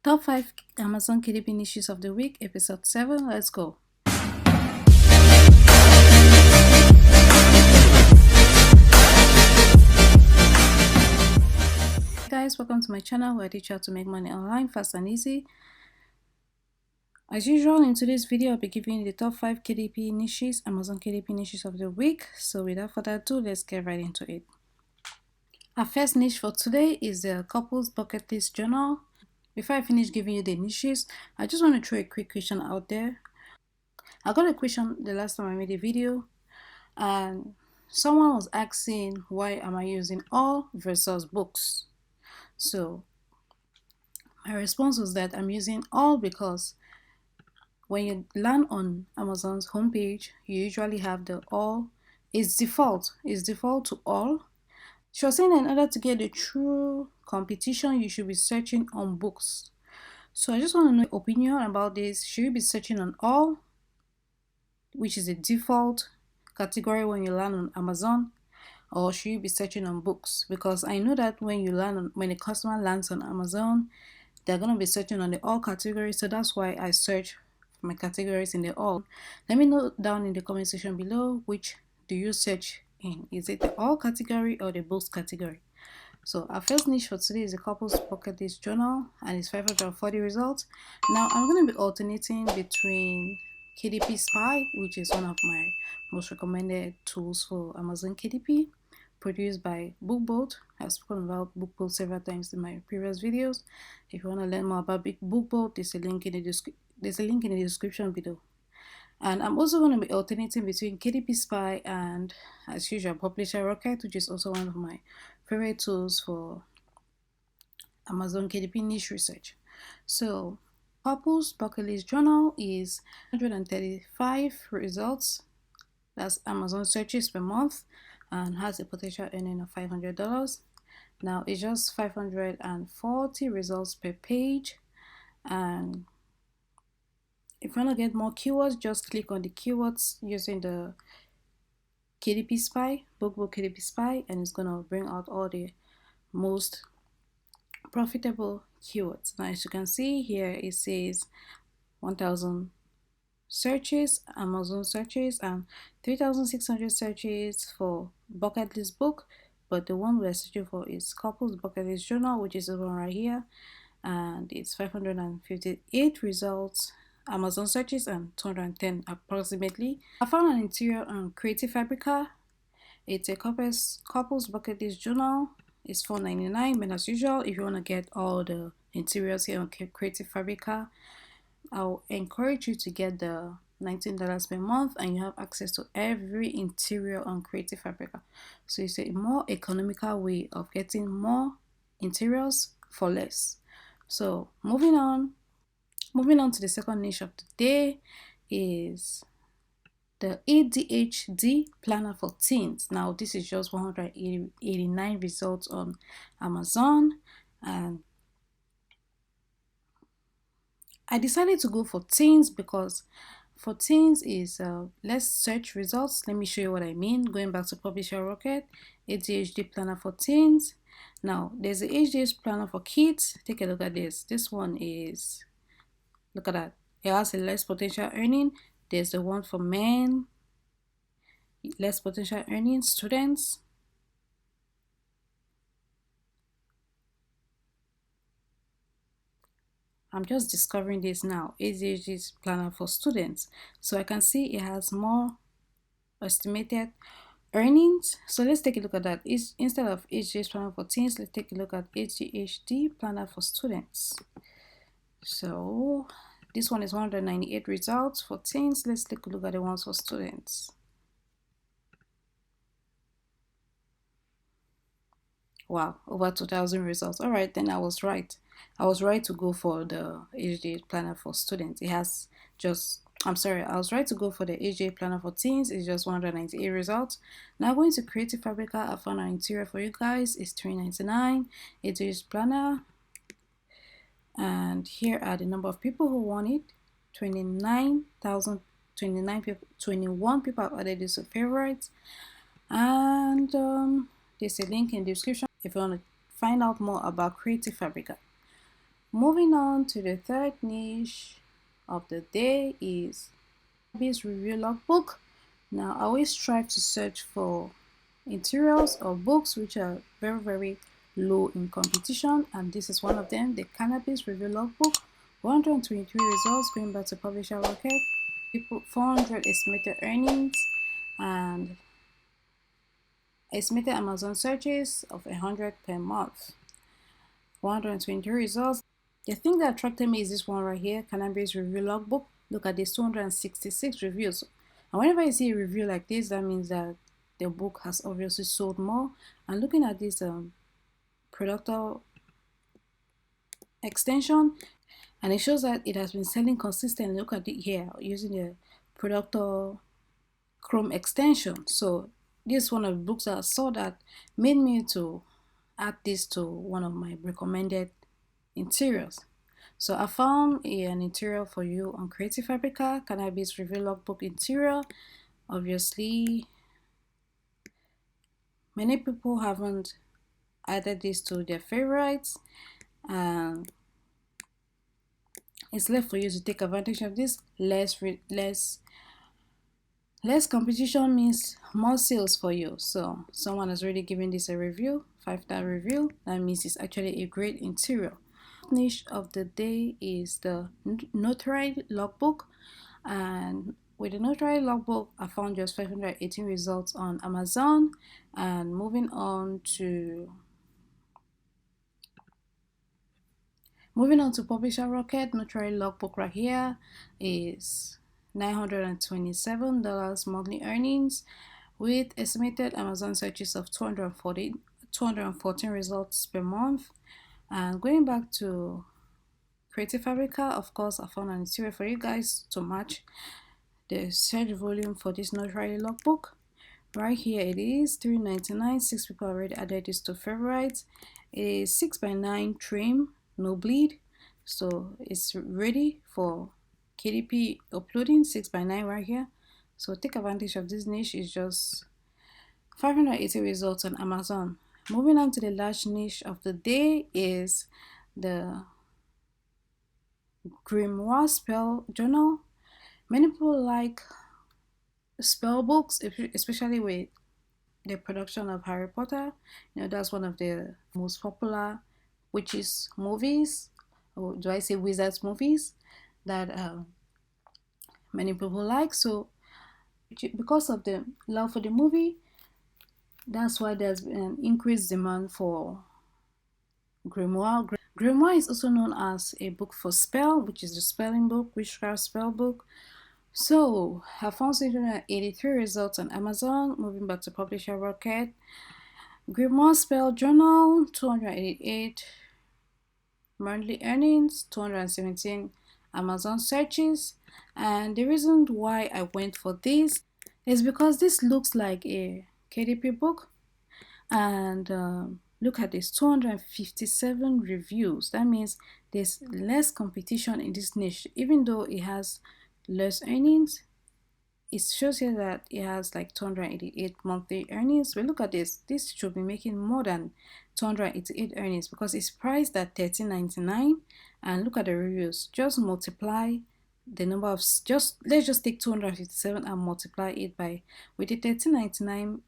Top 5 Amazon KDP niches of the week, episode 7. Let's go. Hey guys, welcome to my channel where I teach you how to make money online fast and easy. As usual, in today's video, I'll be giving you the top 5 KDP niches, Amazon KDP niches of the week. So without further ado, let's get right into it. Our first niche for today is the couples bucket list journal. Before I finish giving you the niches, I just want to throw a quick question out there. I got a question the last time I made a video, and someone was asking why am I using all versus books. So my response was that I'm using all because when you land on Amazon's homepage, you usually have the all. It's default to all. She was saying that in order to get the true competition, you should be searching on books. So I just want to know your opinion about this. Should you be searching on all, which is a default category when you land on Amazon, or should you be searching on books? Because I know that when a customer lands on Amazon, they're gonna be searching on the all category. So that's why I search for my categories in the all. Let me know down in the comment section below, which do you search in? Is it the all category or the books category? So our first niche for today is the couples bucket list journal, and it's 540 results. Now I'm going to be alternating between KDP Spy, which is one of my most recommended tools for Amazon KDP, produced by bookbolt. I've spoken about bookbolt several times in my previous videos. If you want to learn more about bookbolt, there's a link in the description below. And I'm also going to be alternating between KDP Spy and, as usual, Publisher Rocket, which is also one of my favorite tools for Amazon KDP niche research. So Couples Bucket List Journal is 135 results. That's Amazon searches per month and has a potential earning of $500. Now it's just 540 results per page, and if you want to get more keywords, just click on the keywords using the KDP Spy, bookbolt KDP Spy, and it's going to bring out all the most profitable keywords. Now, as you can see here, it says 1,000 searches, Amazon searches, and 3,600 searches for bucket list book. But the one we're searching for is couples bucket list journal, which is the one right here, and it's 558 results. Amazon searches and 210 approximately. I found an interior on Creative Fabrica. It's a couples bucket list journal. It's $4.99, but as usual, if you want to get all the interiors here on Creative Fabrica, I'll encourage you to get the $19 per month, and you have access to every interior on Creative Fabrica. So it's a more economical way of getting more interiors for less. So moving on to the second niche of the day is the ADHD planner for teens. Now this is just 189 results on Amazon, and I decided to go for teens because for teens is less search results. Let me show you what I mean. Going back to Publisher Rocket, ADHD planner for teens. Now there's the ADHD planner for kids. Take a look at this. This one is, look at that, it has a less potential earning. There's the one for men, less potential earning, students. I'm just discovering this now. ADHD planner for students. So I can see it has more estimated earnings. So let's take a look at that. Instead of ADHD planner for teens, let's take a look at ADHD planner for students. So this one is 198 results for teens. Let's take a look at the ones for students. Wow, over 2,000 results. All right, then I was right. I was right to go for the ADHD planner for students. It has just, I was right to go for the ADHD planner for teens. It's just 198 results. Now going to Creative Fabrica, I found an interior for you guys. It's $3.99. ADHD planner. And here are the number of people who want it. 21 people have added this to favorites. And there's a link in the description if you want to find out more about Creative Fabrica. Moving on to the third niche of the day is Cannabis review logbook. Now, I always strive to search for interiors or books which are very low in competition, and this is one of them, the Cannabis review logbook. 123 results going back to publisher rocket, 400 estimated earnings, and estimated Amazon searches of 100 per month. 123 results. The thing that attracted me is this one right here, Cannabis review logbook. Look at this, 266 reviews. And whenever I see a review like this, that means that the book has obviously sold more. And looking at this productor extension, and it shows that it has been selling consistently. Look at it here using the productor Chrome extension. So this is one of the books that I saw that made me to add this to one of my recommended interiors. So I found an interior for you on Creative Fabrica, Cannabis review logbook interior. Obviously, many people haven't added this to their favorites, and it's left for you to take advantage of this. Less competition means more sales for you. So someone has already given this a review, 5-star review. That means it's actually a great interior. Niche of the day is the notary logbook, and with the notary logbook I found just 518 results on Amazon. And moving on to publisher rocket, notary logbook right here is $927 monthly earnings with estimated Amazon searches of 214 results per month. And going back to Creative Fabrica, of course, I found an interior for you guys to match the search volume for this notary logbook. Right here it is $3.99. 6 people already added this to favorites. It is 6x9 trim, no bleed, so it's ready for KDP uploading. 6x9 right here. So take advantage of this niche. It's just 580 results on Amazon. Moving on to the last niche of the day is the Grimoire spell journal. Many people like spell books, especially with the production of Harry Potter. You know, that's one of the most popular witches movies, or do I say wizards movies, that many people like. So because of the love for the movie, that's why there's been an increased demand for Grimoire. Grimoire is also known as a book for spell, which is the spelling book, witchcraft spell book. So I found 683 results on Amazon. Moving back to publisher rocket, Grimoire spell journal, 288 monthly earnings, 217 Amazon searches. And the reason why I went for this is because this looks like a KDP book, and look at this, 257 reviews. That means there's less competition in this niche. Even though it has less earnings, it shows here that it has like 288 monthly earnings. But look at this should be making more than 288 earnings because it's priced at $13.99. And look at the reviews. Just multiply the number of, let's just take 257 and multiply it by, with the $13.99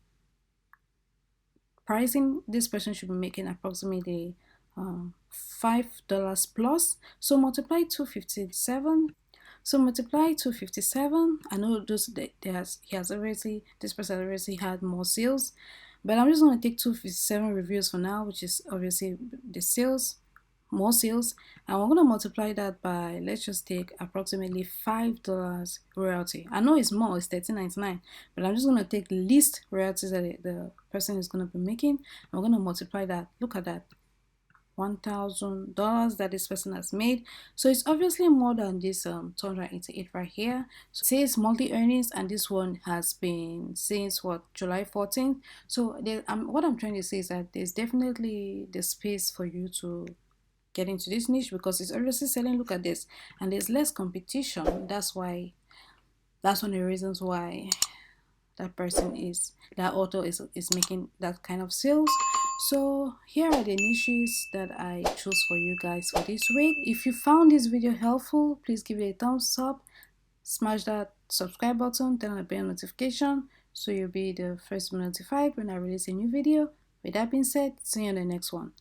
pricing, this person should be making approximately $5 plus. So multiply 257. So multiply 257. I know this person already had more sales, but I'm just going to take 257 reviews for now, which is obviously the sales, more sales, and we're going to multiply that by, let's just take approximately $5 royalty. I know it's more, it's $13.99, but I'm just going to take the least royalties that the person is going to be making, and we're going to multiply that. Look at that, $1,000 that this person has made. So it's obviously more than this 288 right here. So it says monthly earnings, and this one has been since what, July 14th. So what I'm trying to say is that there's definitely the space for you to get into this niche because it's obviously selling. Look at this, and there's less competition. That's one of the reasons why that author is making that kind of sales. So here are the niches that I chose for you guys for this week. If you found this video helpful, please give it a thumbs up, smash that subscribe button, turn on the bell notification so you'll be the first to be notified when I release a new video. With that being said, see you in the next one.